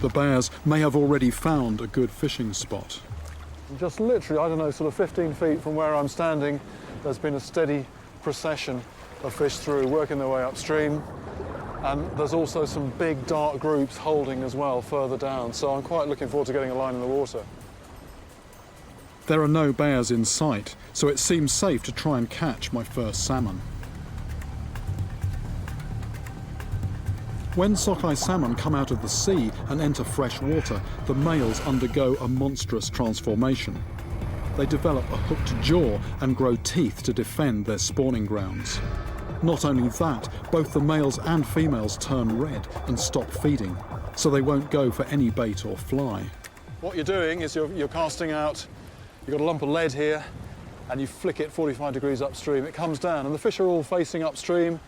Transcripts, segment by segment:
The bears may have already found a good fishing spot. Just literally, I don't know, sort of 15 feet from where I'm standing, there's been a steady procession of fish through, working their way upstream. And there's also some big dark groups holding as well further down, so I'm quite looking forward to getting a line in the water. There are no bears in sight, so it seems safe to try and catch my first salmon. When sockeye salmon come out of the sea and enter fresh water, the males undergo a monstrous transformation. They develop a hooked jaw and grow teeth to defend their spawning grounds. Not only that, both the males and females turn red and stop feeding, so they won't go for any bait or fly. What you're doing is you're casting out, you've got a lump of lead here, and you flick it 45 degrees upstream. It comes down, and the fish are all facing upstream.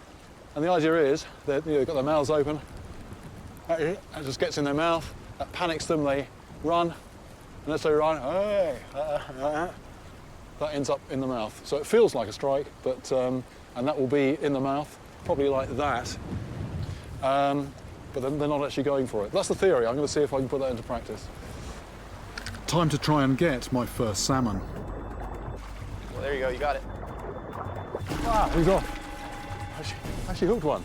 And the idea is that they've got their mouths open, it just gets in their mouth, that panics them, they run, and as they run, hey, that ends up in the mouth. So it feels like a strike, but, and that will be in the mouth, probably like that, but then they're not actually going for it. That's the theory. I'm going to see if I can put that into practice. Time to try and get my first salmon. Well, there you go, you got it. Ah, he's off. Actually hooked one.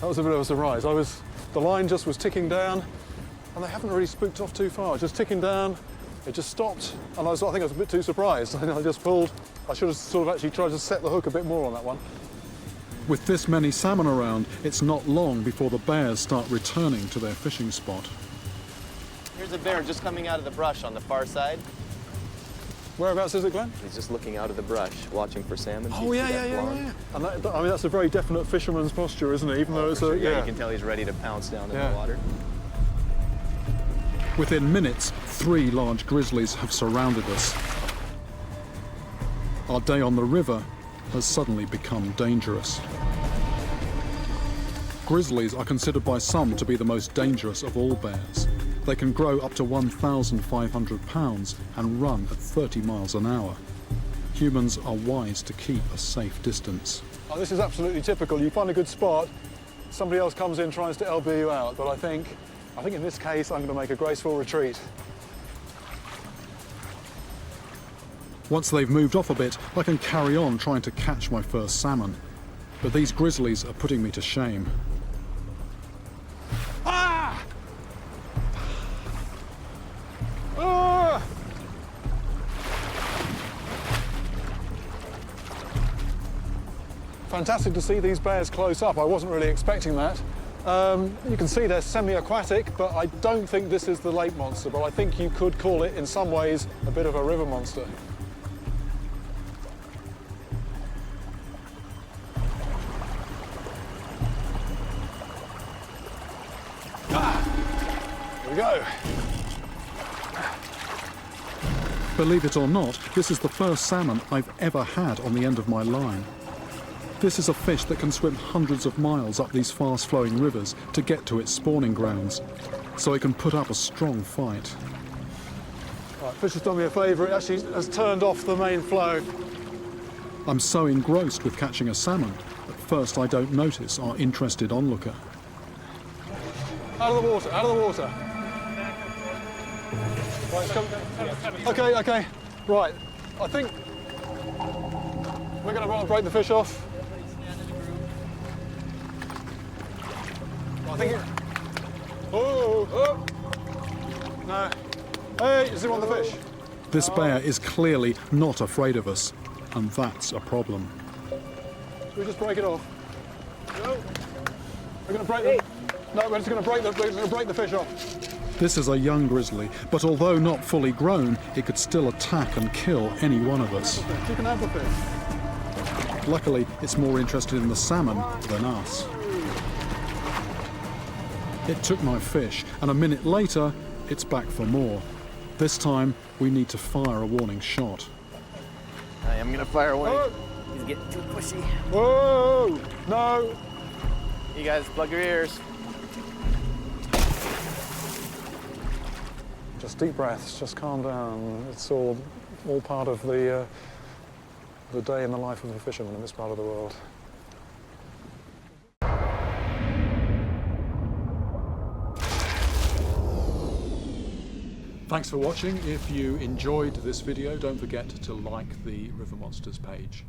That was a bit of a surprise. The line just was ticking down, and they haven't really spooked off too far. Just ticking down, it just stopped, and I think I was a bit too surprised. I just pulled. I should have sort of actually tried to set the hook a bit more on that one. With this many salmon around, it's not long before the bears start returning to their fishing spot. Here's a bear just coming out of the brush on the far side. Whereabouts is it, Glenn? He's just looking out of the brush, watching for salmon. Oh, yeah. And I mean, that's a very definite fisherman's posture, isn't it? Even though it's sure. a... Yeah, you can tell he's ready to pounce down in the water. Within minutes, 3 large grizzlies have surrounded us. Our day on the river has suddenly become dangerous. Grizzlies are considered by some to be the most dangerous of all bears. They can grow up to 1,500 pounds and run at 30 miles an hour. Humans are wise to keep a safe distance. Oh, this is absolutely typical. You find a good spot, somebody else comes in, tries to LB you out. But I think in this case, I'm going to make a graceful retreat. Once they've moved off a bit, I can carry on trying to catch my first salmon. But these grizzlies are putting me to shame. Ah! Ah! Fantastic to see these bears close up. I wasn't really expecting that. You can see they're semi-aquatic, but I don't think this is the lake monster, but I think you could call it, in some ways, a bit of a river monster. Here we go. Believe it or not, this is the first salmon I've ever had on the end of my line. This is a fish that can swim hundreds of miles up these fast-flowing rivers to get to its spawning grounds, so it can put up a strong fight. Right, fish has done me a favour. It actually has turned off the main flow. I'm so engrossed with catching a salmon, at first I don't notice our interested onlooker. Out of the water, out of the water. Right, it's coming. Okay. Right, I think we're going to break the fish off. I think it... Oh! No. Hey, is he on the fish? This bear is clearly not afraid of us, and that's a problem. Should we just break it off? No. We're going to break the... No, we're just going to break the fish off. This is a young grizzly, but although not fully grown, it could still attack and kill any one of us. You can have the fish. Luckily, it's more interested in the salmon than us. It took my fish, and a minute later, it's back for more. This time, we need to fire a warning shot. I am going to fire away. Oh. He's getting too pushy. Whoa! No! You guys, plug your ears. Just deep breaths, just calm down. It's all part of the day in the life of a fisherman in this part of the world. Thanks for watching. If you enjoyed this video, don't forget to like the River Monsters page.